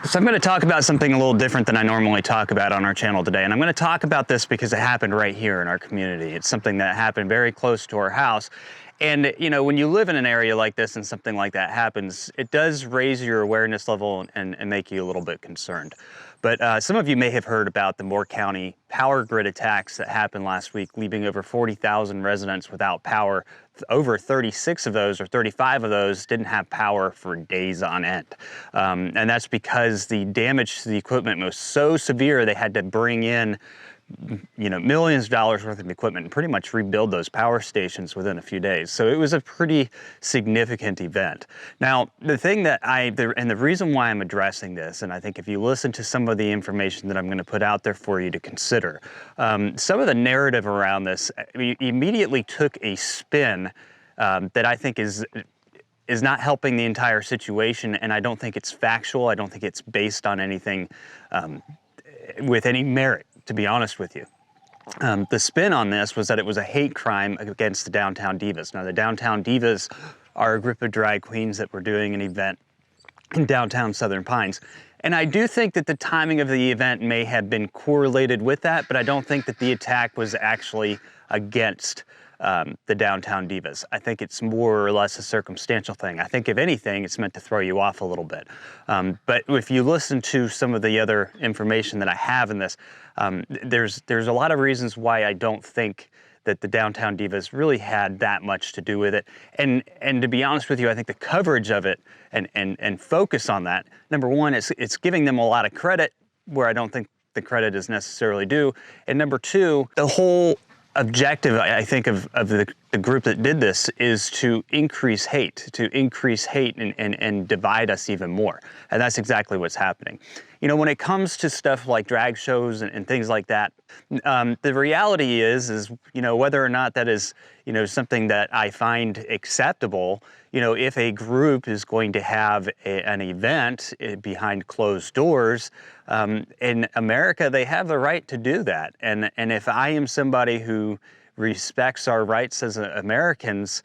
So I'm going to talk about something a little different than I normally talk about on our channel today. And I'm going to talk about this because it happened right here in our community. It's something that happened very close to our house. And, you know, when you live in an area like this and something like that happens, it does raise your awareness level and make you a little bit concerned. But some of you may have heard about the Moore County power grid attacks that happened last week, leaving over 40,000 residents without power. Over 36 of those, or 35 of those, didn't have power for days on end. And that's because the damage to the equipment was so severe they had to bring in millions of dollars worth of equipment and pretty much rebuild those power stations within a few days. So it was a pretty significant event. Now, the thing that and the reason why I'm addressing this, and I think if you listen to some of the information that I'm going to put out there for you to consider, some of the narrative around this immediately took a spin that I think is not helping the entire situation, and I don't think it's factual. I don't think it's based on anything with any merit, to be honest with you. The spin on this was that it was a hate crime against the Downtown Divas. Now, the Downtown Divas are a group of drag queens that were doing an event in downtown Southern Pines. And I do think that the timing of the event may have been correlated with that, but I don't think that the attack was actually against the Downtown Divas. I think it's more or less a circumstantial thing. I think if anything, it's meant to throw you off a little bit. But if you listen to some of the other information that I have in this, there's a lot of reasons why I don't think that the Downtown Divas really had that much to do with it. And to be honest with you, I think the coverage of it and focus on that, number one, it's giving them a lot of credit where I don't think the credit is necessarily due. And number two, the whole objective, I think, of the group that did this is to increase hate and divide us even more. And that's exactly what's happening. You know, when it comes to stuff like drag shows and things like that, the reality is, you know, whether or not that is, you know, something that I find acceptable, you know, if a group is going to have an event behind closed doors, in America, they have the right to do that. And if I am somebody who respects our rights as Americans,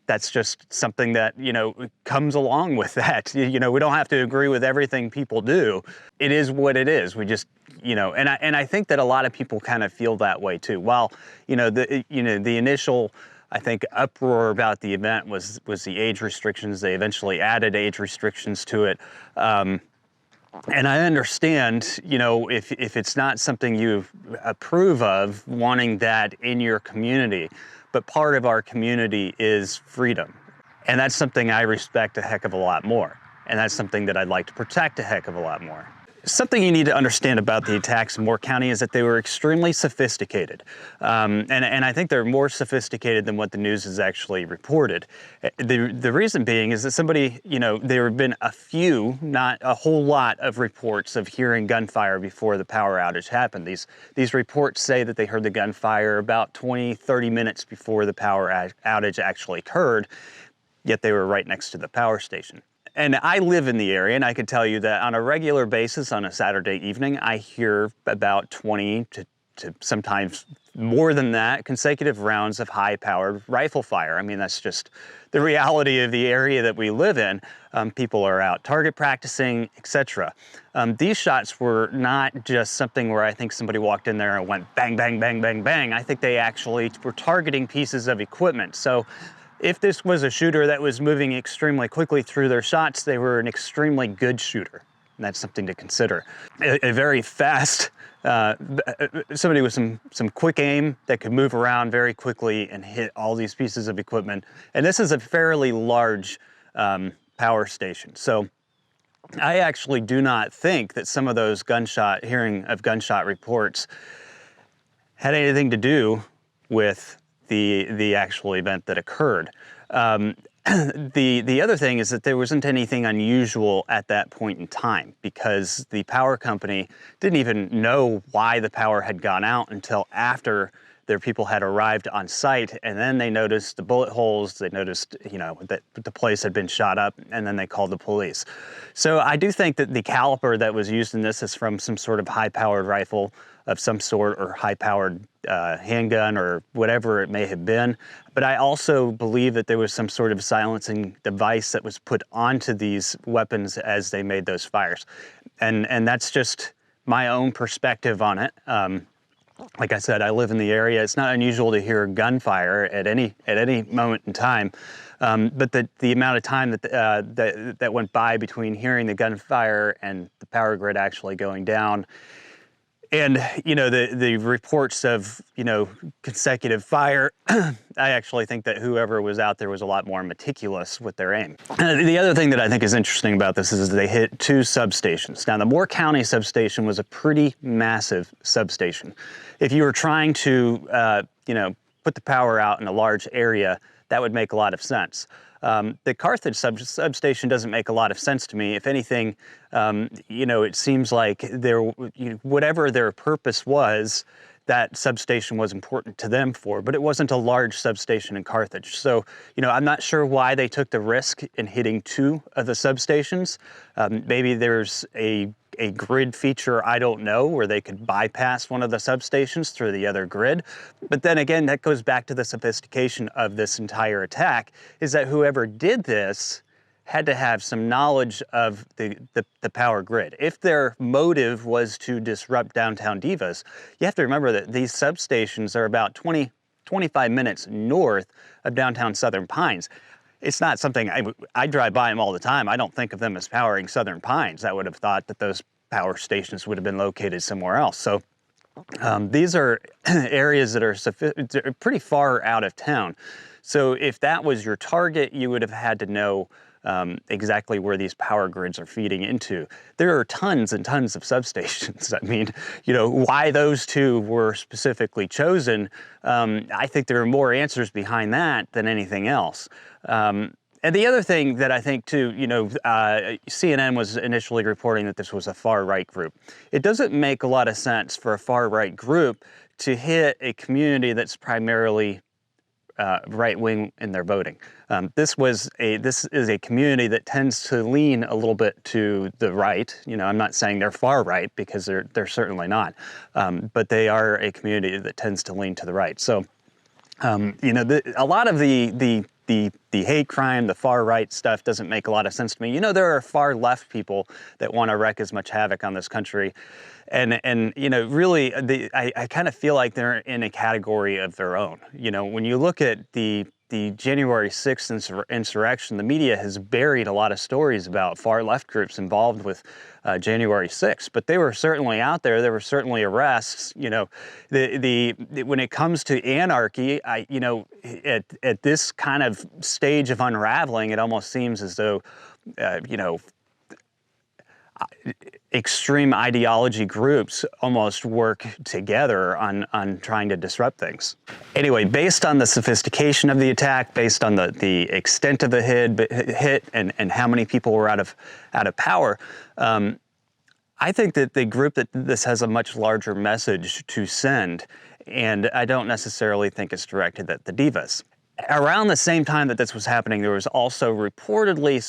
that's just something that, you know, comes along with that. You know, we don't have to agree with everything people do. It is what it is. We just, you know, and I think that a lot of people kind of feel that way too. While, you know, the initial, I think, uproar about the event was the age restrictions. They eventually added age restrictions to it. And I understand, you know, if it's not something you approve of, wanting that in your community, but part of our community is freedom. And that's something I respect a heck of a lot more. And that's something that I'd like to protect a heck of a lot more. Something you need to understand about the attacks in Moore County is that they were extremely sophisticated. And I think they're more sophisticated than what the news has actually reported. The reason being is that somebody, you know, there have been a few, not a whole lot of reports of hearing gunfire before the power outage happened. These reports say that they heard the gunfire about 20, 30 minutes before the power outage actually occurred, yet they were right next to the power station. And I live in the area, and I can tell you that on a regular basis, on a Saturday evening, I hear about 20 to sometimes more than that consecutive rounds of high-powered rifle fire. I mean, that's just the reality of the area that we live in. People are out target practicing, etc. These shots were not just something where I think somebody walked in there and went bang, bang, bang, bang, bang. I think they actually were targeting pieces of equipment. So if this was a shooter that was moving extremely quickly through their shots, they were an extremely good shooter. And that's something to consider. A very fast, somebody with some quick aim that could move around very quickly and hit all these pieces of equipment. And this is a fairly large power station. So I actually do not think that some of those hearing of gunshot reports had anything to do with the actual event that occurred. The other thing is that there wasn't anything unusual at that point in time because the power company didn't even know why the power had gone out until after their people had arrived on site, and then they noticed the bullet holes, they noticed, you know, that the place had been shot up, and then they called the police. So I do think that the caliber that was used in this is from some sort of high-powered rifle of some sort, or high-powered handgun, or whatever it may have been. But I also believe that there was some sort of silencing device that was put onto these weapons as they made those fires. And that's just my own perspective on it. Like I said, I live in the area. It's not unusual to hear gunfire at any moment in time. But the amount of time that went by between hearing the gunfire and the power grid actually going down, and, you know, the reports of, you know, consecutive fire, I actually think that whoever was out there was a lot more meticulous with their aim. The other thing that I think is interesting about this is they hit 2 substations. Now, the Moore County substation was a pretty massive substation. If you were trying to, you know, put the power out in a large area, that would make a lot of sense. The Carthage substation doesn't make a lot of sense to me. If anything, you know, it seems like whatever their purpose was, that substation was important to them for, but it wasn't a large substation in Carthage. So, you know, I'm not sure why they took the risk in hitting 2 of the substations. Maybe there's a grid feature, I don't know, where they could bypass one of the substations through the other grid. But then again, that goes back to the sophistication of this entire attack, is that whoever did this had to have some knowledge of the power grid. If their motive was to disrupt downtown Divas, you have to remember that these substations are about 25 minutes north of downtown Southern Pines. It's not something, I drive by them all the time. I don't think of them as powering Southern Pines. I would have thought that those power stations would have been located somewhere else. So these are areas that are pretty far out of town. So if that was your target, you would have had to know exactly where these power grids are feeding into. There are tons and tons of substations. I mean, you know, why those 2 were specifically chosen, I think there are more answers behind that than anything else. And the other thing that I think too, you know, CNN was initially reporting that this was a far-right group. It doesn't make a lot of sense for a far-right group to hit a community that's primarily right-wing in their voting. This is a community that tends to lean a little bit to the right. You know, I'm not saying they're far right, because they're certainly not, but they are a community that tends to lean to the right. So, you know, a lot of the hate crime, the far right stuff doesn't make a lot of sense to me. You know, there are far left people that want to wreak as much havoc on this country. And you know, really, I kind of feel like they're in a category of their own. You know, when you look at the January 6th insurrection, the media has buried a lot of stories about far left groups involved with January 6th, but they were certainly out there. There were certainly arrests. You know, when it comes to anarchy, you know, at this kind of stage of unraveling, it almost seems as though, you know, extreme ideology groups almost work together on trying to disrupt things. Anyway, based on the sophistication of the attack, based on the extent of the hit and how many people were out of power, I think that the group that this has a much larger message to send, and I don't necessarily think it's directed at the divas. Around the same time that this was happening, there was also reportedly,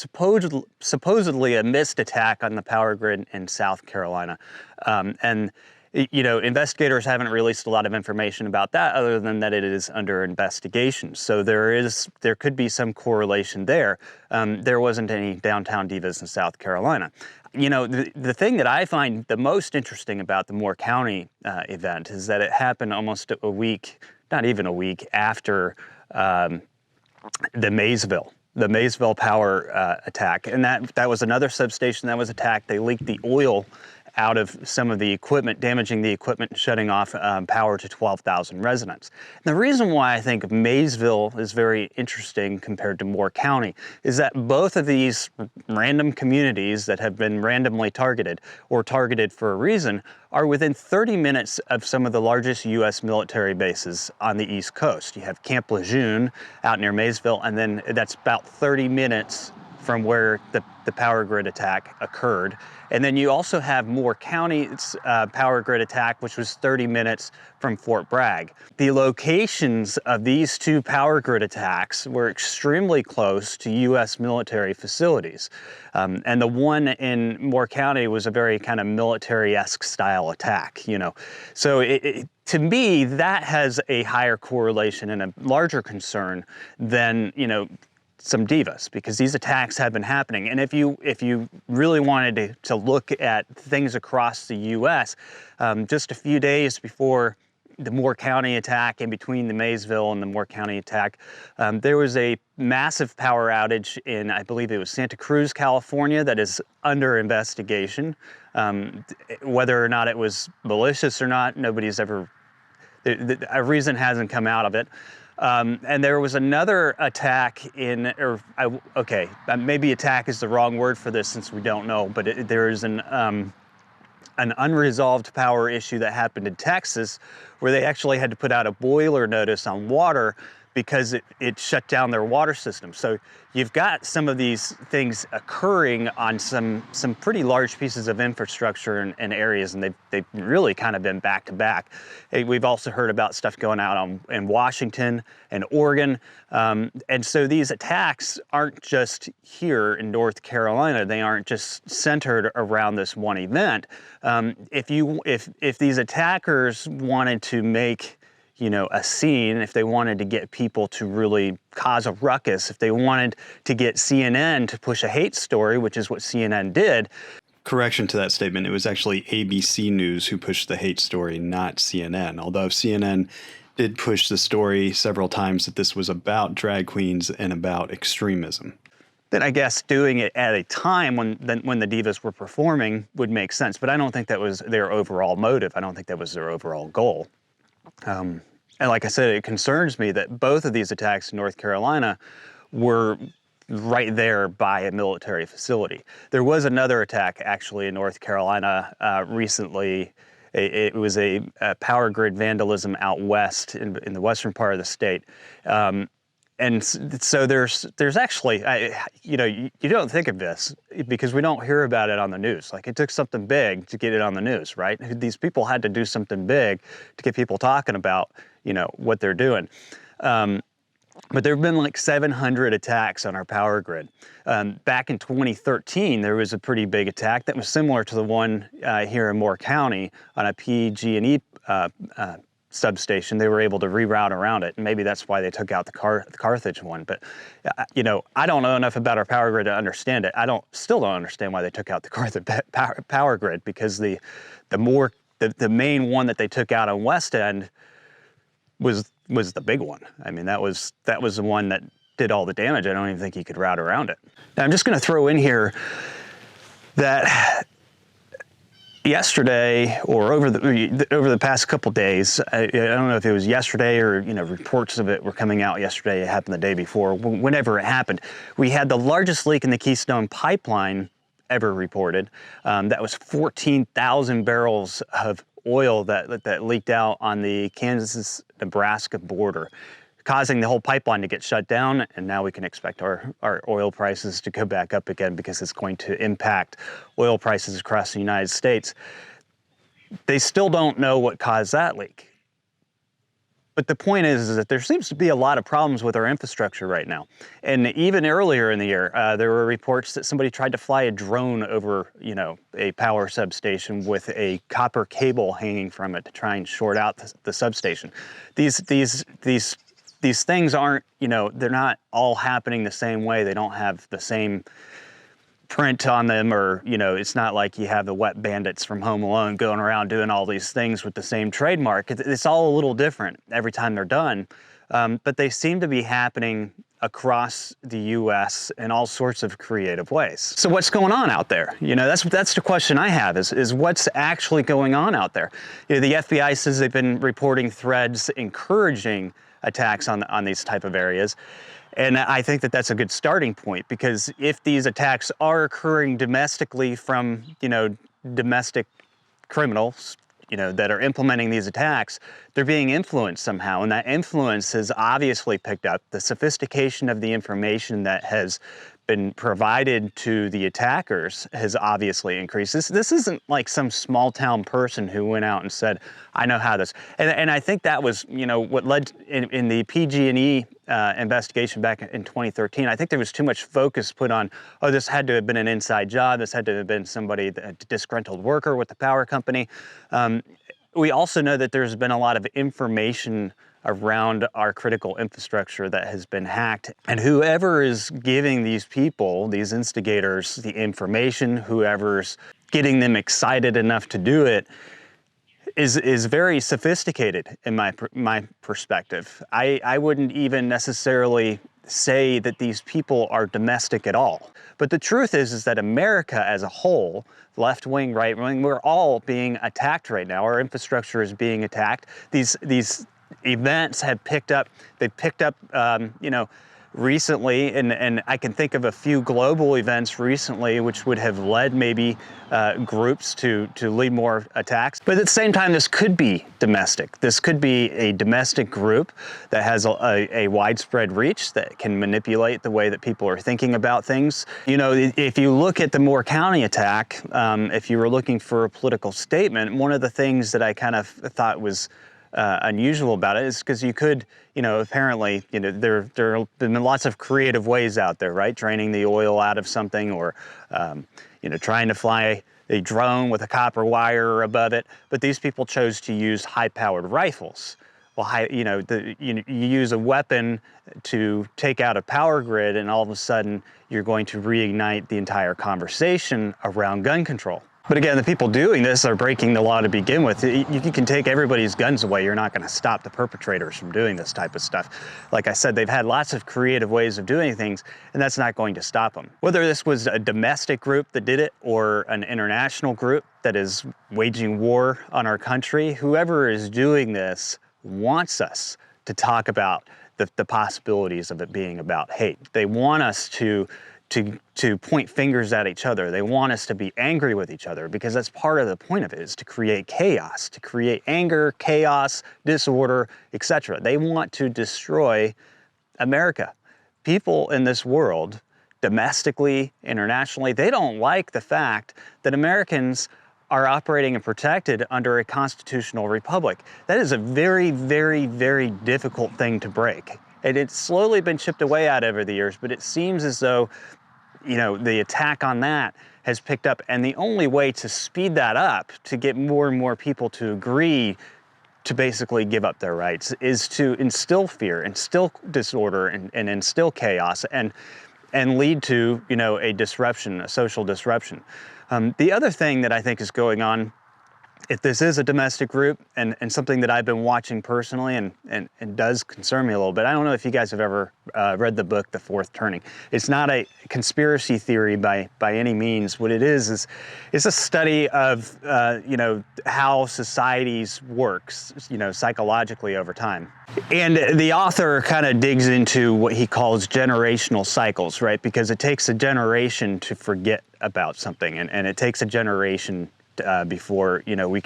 supposedly a missed attack on the power grid in South Carolina. And, you know, investigators haven't released a lot of information about that, other than that it is under investigation. So there could be some correlation there. There wasn't any downtown divas in South Carolina. You know, the thing that I find the most interesting about the Moore County event is that it happened almost a week, not even a week, after the Maysville power attack. And that was another substation that was attacked. They leaked the oil out of some of the equipment, damaging the equipment and shutting off power to 12,000 residents. And the reason why I think Maysville is very interesting compared to Moore County is that both of these random communities that have been randomly targeted, or targeted for a reason, are within 30 minutes of some of the largest U.S. military bases on the East Coast. You have Camp Lejeune out near Maysville, and then that's about 30 minutes from where the power grid attack occurred. And then you also have Moore County's power grid attack, which was 30 minutes from Fort Bragg. The locations of these two power grid attacks were extremely close to U.S. military facilities. And the one in Moore County was a very kind of military-esque style attack, you know. So to me, that has a higher correlation and a larger concern than, you know, some divas, because these attacks have been happening. And if you really wanted to look at things across the U.S., just a few days before the Moore County attack, in between the Maysville and the Moore County attack, there was a massive power outage in, I believe it was Santa Cruz, California, that is under investigation. Whether or not it was malicious or not, nobody's ever, a reason hasn't come out of it. And there was another attack in, okay, maybe attack is the wrong word for this since we don't know, but there is an unresolved power issue that happened in Texas where they actually had to put out a boiler notice on water because it shut down their water system. So you've got some of these things occurring on some pretty large pieces of infrastructure and areas, and they've really kind of been back to back. We've also heard about stuff going out in Washington and Oregon. And so these attacks aren't just here in North Carolina. They aren't just centered around this one event. If these attackers wanted to make, you know, a scene, if they wanted to get people to really cause a ruckus, if they wanted to get CNN to push a hate story, which is what CNN did. Correction to that statement, it was actually ABC News who pushed the hate story, not CNN. Although CNN did push the story several times that this was about drag queens and about extremism. Then I guess doing it at a time when the divas were performing would make sense, but I don't think that was their overall motive. I don't think that was their overall goal. And like I said, it concerns me that both of these attacks in North Carolina were right there by a military facility. There was another attack actually in North Carolina recently. It was a power grid vandalism out west in the western part of the state. And so there's actually, you know, you don't think of this because we don't hear about it on the news. Like, it took something big to get it on the news, right? These people had to do something big to get people talking about, you know, what they're doing. But there have been like 700 attacks on our power grid. Back in 2013, there was a pretty big attack that was similar to the one here in Moore County on a PG&E substation. They were able to reroute around it, and maybe that's why they took out the Carthage one. But you know, I don't know enough about our power grid to understand it. Still don't understand why they took out the Carthage power grid, because the main one that they took out on West End was the big one. I mean, that was the one that did all the damage. I don't even think you could route around it. Now, I'm just going to throw in here that yesterday, or over the past couple days, I don't know if it was yesterday or, you know, reports of it were coming out yesterday. It happened the day before. Whenever it happened, we had the largest leak in the Keystone Pipeline ever reported. That was 14,000 barrels of oil that leaked out on the Kansas-Nebraska border, causing the whole pipeline to get shut down. And now we can expect our oil prices to go back up again, because it's going to impact oil prices across the United States. They still don't know what caused that leak. But the point is that there seems to be a lot of problems with our infrastructure right now. And even earlier in the year, there were reports that somebody tried to fly a drone over, you know, a power substation with a copper cable hanging from it to try and short out the substation. These things aren't, you know, they're not all happening the same way. They don't have the same print on them, or, you know, it's not like you have the wet bandits from Home Alone going around doing all these things with the same trademark. It's all a little different every time they're done, but they seem to be happening across the U.S. in all sorts of creative ways. So what's going on out there? You know, that's the question I have, is what's actually going on out there? You know, the FBI says they've been reporting threads encouraging attacks on these type of areas. And I think that that's a good starting point, because if these attacks are occurring domestically from, you know, domestic criminals, you know, that are implementing these attacks, they're being influenced somehow. And that influence has obviously picked up. The sophistication of the information that has been provided to the attackers has obviously increased. This isn't like some small town person who went out and said, I know how this, and I think that was, you know, what led in the PG&E investigation back in 2013. I think there was too much focus put on, oh, this had to have been an inside job. This had to have been somebody, a disgruntled worker with the power company. We also know that there's been a lot of information around our critical infrastructure that has been hacked. And whoever is giving these people, these instigators, the information, whoever's getting them excited enough to do it, is very sophisticated in my perspective. I wouldn't even necessarily say that these people are domestic at all. But the truth is that America as a whole, left wing, right wing, we're all being attacked right now. Our infrastructure is being attacked. These events have picked up, you know, recently, and I can think of a few global events recently which would have led maybe groups to lead more attacks. But at the same time, this could be domestic. This could be a domestic group that has a widespread reach that can manipulate the way that people are thinking about things. You know, if you look at the Moore County attack, if you were looking for a political statement, one of the things that I kind of thought was unusual about it is because you could, you know, apparently, you know, there have been lots of creative ways out there, right? Draining the oil out of something, or, you know, trying to fly a drone with a copper wire above it. But these people chose to use high-powered rifles. Well, you know, you use a weapon to take out a power grid, and all of a sudden you're going to reignite the entire conversation around gun control. But again, the people doing this are breaking the law to begin with. You can take everybody's guns away. You're not going to stop the perpetrators from doing this type of stuff. Like I said, they've had lots of creative ways of doing things, and that's not going to stop them. Whether this was a domestic group that did it or an international group that is waging war on our country, whoever is doing this wants us to talk about the possibilities of it being about hate. They want us to point fingers at each other. They want us to be angry with each other, because that's part of the point of it, is to create chaos, to create anger, chaos, disorder, etc. They want to destroy America. People in this world, domestically, internationally, they don't like the fact that Americans are operating and protected under a constitutional republic. That is a very, very, very difficult thing to break. And it's slowly been chipped away at over the years, but it seems as though, you know, the attack on that has picked up. And the only way to speed that up, to get more and more people to agree to basically give up their rights, is to instill fear, instill disorder, and instill chaos, and lead to, you know, a disruption, a social disruption. The other thing that I think is going on, if this is a domestic group, and something that I've been watching personally and does concern me a little bit, I don't know if you guys have ever read the book, The Fourth Turning. It's not a conspiracy theory by any means. What it is it's a study of, you know, how societies works, you know, psychologically over time. And the author kind of digs into what he calls generational cycles, right? Because it takes a generation to forget about something, and it takes a generation before, you know,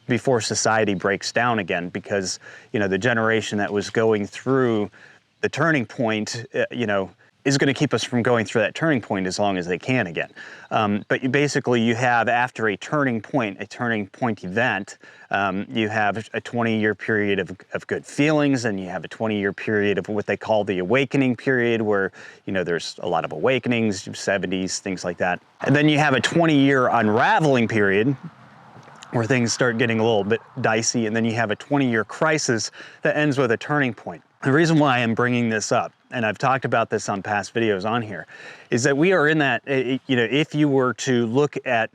before society breaks down again, because, you know, the generation that was going through the turning point, you know, is going to keep us from going through that turning point as long as they can again. But basically you have, after a turning point event, you have a 20-year period of good feelings, and you have a 20-year period of what they call the awakening period, where, you know, there's a lot of awakenings, 70s, things like that. And then you have a 20-year unraveling period where things start getting a little bit dicey, and then you have a 20-year crisis that ends with a turning point. The reason why I'm bringing this up, and I've talked about this on past videos on here, is that we are in that, you know, if you were to look at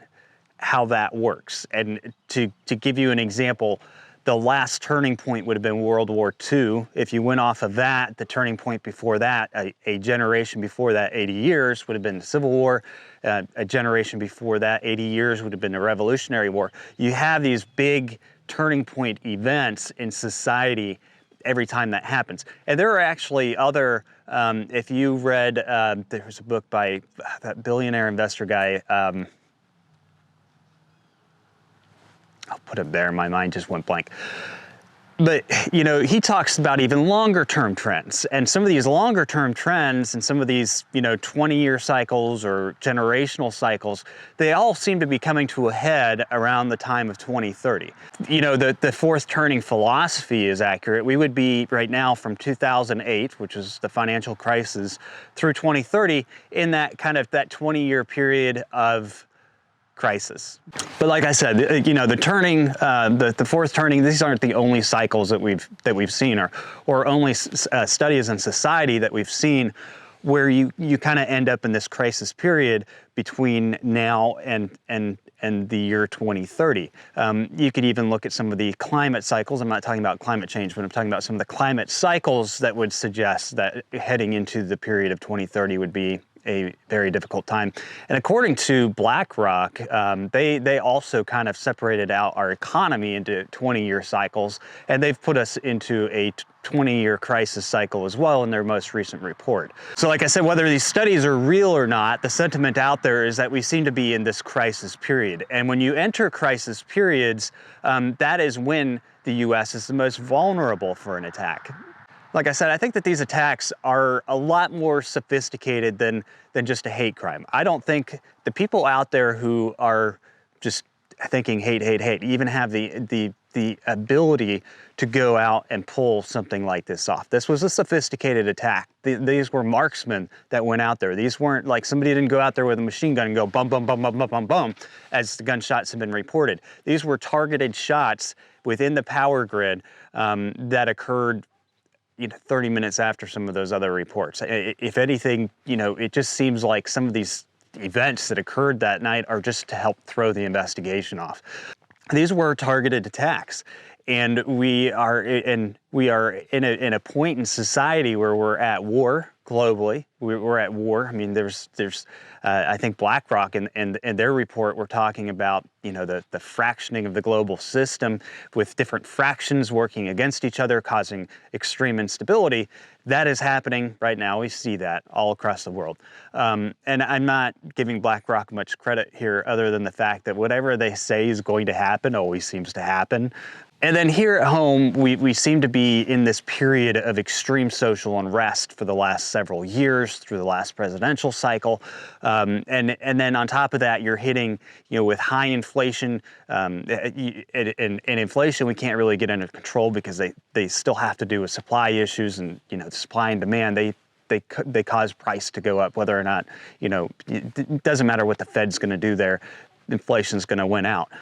how that works, and to give you an example, the last turning point would have been World War II. If you went off of that, the turning point before that, a generation before that, 80 years, would have been the Civil War. A generation before that, 80 years, would have been the Revolutionary War. You have these big turning point events in society every time that happens. And there are actually other, if you read, there's a book by that billionaire investor guy, I'll put it there, my mind just went blank. But, you know, he talks about even longer term trends, and some of these longer term trends and some of these, you know, 20-year cycles or generational cycles, they all seem to be coming to a head around the time of 2030. You know, the fourth turning philosophy is accurate. We would be right now from 2008, which was the financial crisis, through 2030 in that kind of that 20-year period of crisis. But like I said, you know, the turning, the fourth turning, these aren't the only cycles that we've seen, or only studies in society that we've seen where you kind of end up in this crisis period between now and the year 2030. You could even look at some of the climate cycles. I'm not talking about climate change, but I'm talking about some of the climate cycles that would suggest that heading into the period of 2030 would be a very difficult time. And according to BlackRock, they also kind of separated out our economy into 20-year cycles, and they've put us into a 20-year crisis cycle as well in their most recent report. So like I said, whether these studies are real or not, the sentiment out there is that we seem to be in this crisis period. And when you enter crisis periods, that is when the US is the most vulnerable for an attack. Like I said, I think that these attacks are a lot more sophisticated than just a hate crime. I don't think the people out there who are just thinking hate, hate, hate even have the ability to go out and pull something like this off. This was a sophisticated attack. These were marksmen that went out there. These weren't like somebody didn't go out there with a machine gun and go bum, bum, bum, bum, bum, bum, bum, as the gunshots have been reported. These were targeted shots within the power grid that occurred 30 minutes after some of those other reports. If anything, you know, it just seems like some of these events that occurred that night are just to help throw the investigation off. These were targeted attacks, and we are in a point in society where we're at war globally. We're at war. I mean, there's I think BlackRock and their report were talking about, you know, the fractioning of the global system with different fractions working against each other, causing extreme instability. That is happening right now. We see that all across the world. And I'm not giving BlackRock much credit here other than the fact that whatever they say is going to happen always seems to happen. And then here at home, we seem to be in this period of extreme social unrest for the last several years through the last presidential cycle. And then on top of that, you're hitting, you know, with high inflation, and inflation we can't really get under control because they still have to do with supply issues and, you know, supply and demand. They cause price to go up, whether or not, you know, it doesn't matter what the Fed's going to do there, inflation's going to win out.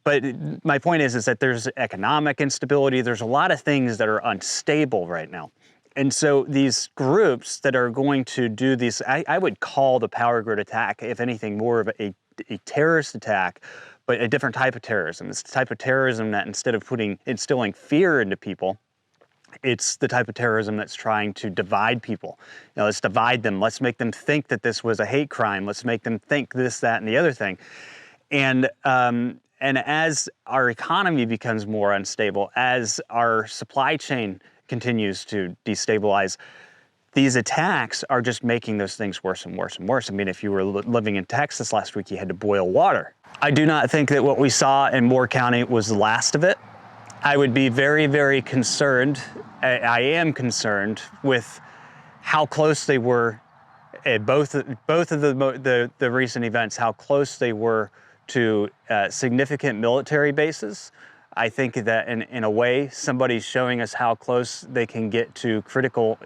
But my point is that there's economic instability. There's a lot of things that are unstable right now. And so these groups that are going to do these, I would call the power grid attack, if anything, more of a terrorist attack, but a different type of terrorism. It's the type of terrorism that instead of instilling fear into people, it's the type of terrorism that's trying to divide people. You know, let's divide them. Let's make them think that this was a hate crime. Let's make them think this, that, and the other thing. And as our economy becomes more unstable, as our supply chain continues to destabilize, these attacks are just making those things worse and worse and worse. I mean, if you were living in Texas last week, you had to boil water. I do not think that what we saw in Moore County was the last of it. I would be very, very concerned. I am concerned with how close they were at both of the recent events, how close they were to significant military bases. I think that in a way, somebody's showing us how close they can get to critical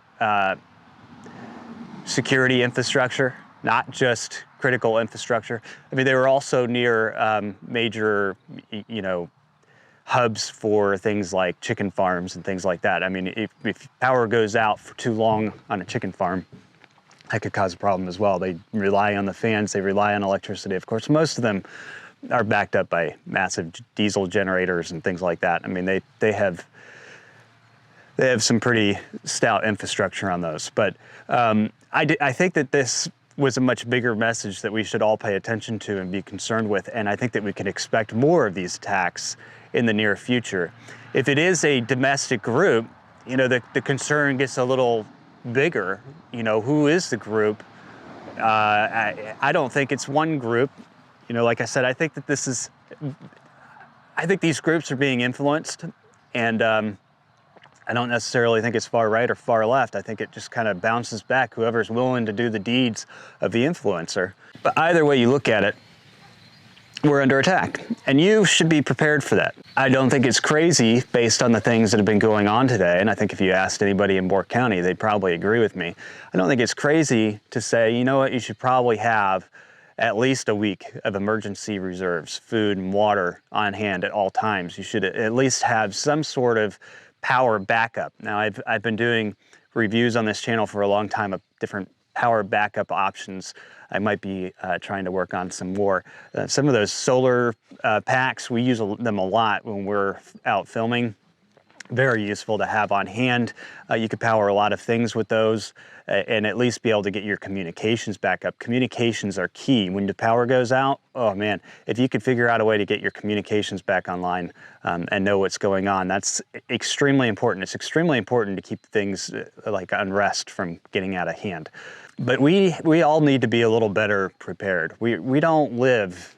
security infrastructure, not just critical infrastructure. I mean, they were also near major, you know, hubs for things like chicken farms and things like that. I mean, if power goes out for too long on a chicken farm, that could cause a problem as well. They rely on the fans, they rely on electricity. Of course, most of them are backed up by massive diesel generators and things like that. I mean, they have some pretty stout infrastructure on those. But I think that this was a much bigger message that we should all pay attention to and be concerned with. And I think that we can expect more of these attacks in the near future. If it is a domestic group, you know, the concern gets a little bigger. You know, who is the group? I don't think it's one group. You know, like I said, I think that these groups are being influenced, And I don't necessarily think it's far right or far left. I think it just kind of bounces back whoever's willing to do the deeds of the influencer. But either way you look at it, we're under attack, and you should be prepared for that. I don't think it's crazy based on the things that have been going on today, and I think if you asked anybody in Bourke County, they'd probably agree with me. I don't think it's crazy to say, you know what, you should probably have at least a week of emergency reserves, food and water on hand at all times. You should at least have some sort of power backup. Now, I've been doing reviews on this channel for a long time of different power backup options. I might be trying to work on some more. Some of those solar packs, we use them a lot when we're out filming. Very useful to have on hand. You could power a lot of things with those and at least be able to get your communications back up. Communications are key. When the power goes out, oh man, if you could figure out a way to get your communications back online and know what's going on, that's extremely important. It's extremely important to keep things like unrest from getting out of hand. But we all need to be a little better prepared. We don't live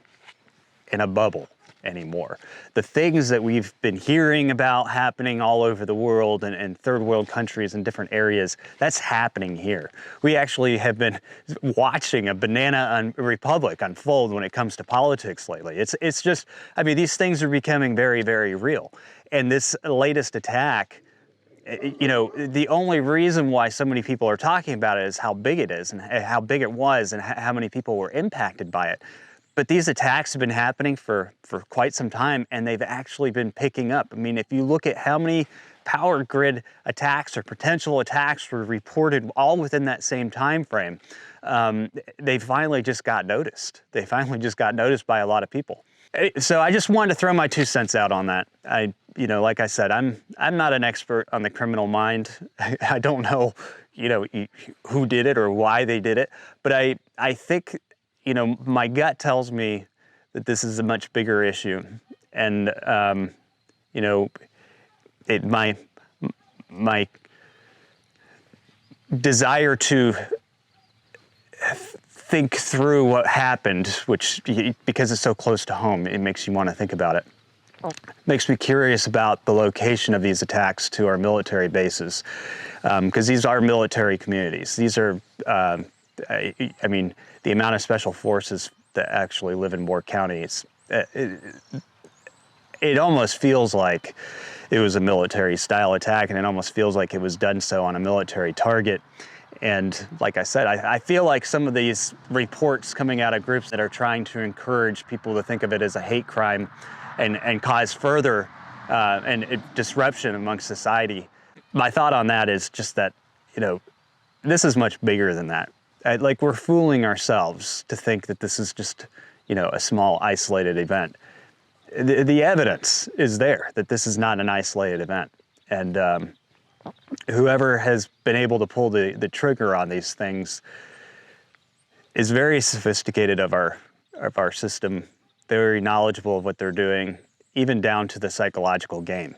in a bubble anymore. The things that we've been hearing about happening all over the world and third world countries and different areas, that's happening here. We actually have been watching a banana republic unfold when it comes to politics lately. It's just, I mean, these things are becoming very, very real. And this latest attack, you know, the only reason why so many people are talking about it is how big it is and how big it was and how many people were impacted by it. But these attacks have been happening for quite some time, and they've actually been picking up. I mean, if you look at how many power grid attacks or potential attacks were reported all within that same time frame, they finally just got noticed. They finally just got noticed by a lot of people. So I just wanted to throw my 2 cents out on that. You know, like I said, I'm not an expert on the criminal mind. I don't know, you know, who did it or why they did it, but I think, you know, my gut tells me that this is a much bigger issue, and you know, my desire to think through what happened, which, because it's so close to home, it makes you want to think about it. Makes me curious about the location of these attacks to our military bases, because these are military communities. These are, I mean, the amount of special forces that actually live in Bourke County, it almost feels like it was a military style attack, and it almost feels like it was done so on a military target. And like I said, I feel like some of these reports coming out of groups that are trying to encourage people to think of it as a hate crime and cause further disruption amongst society. My thought on that is just that, you know, this is much bigger than that. Like, we're fooling ourselves to think that this is just, you know, a small isolated event. The evidence is there that this is not an isolated event. And whoever has been able to pull the trigger on these things is very sophisticated of our system, very knowledgeable of what they're doing, even down to the psychological game.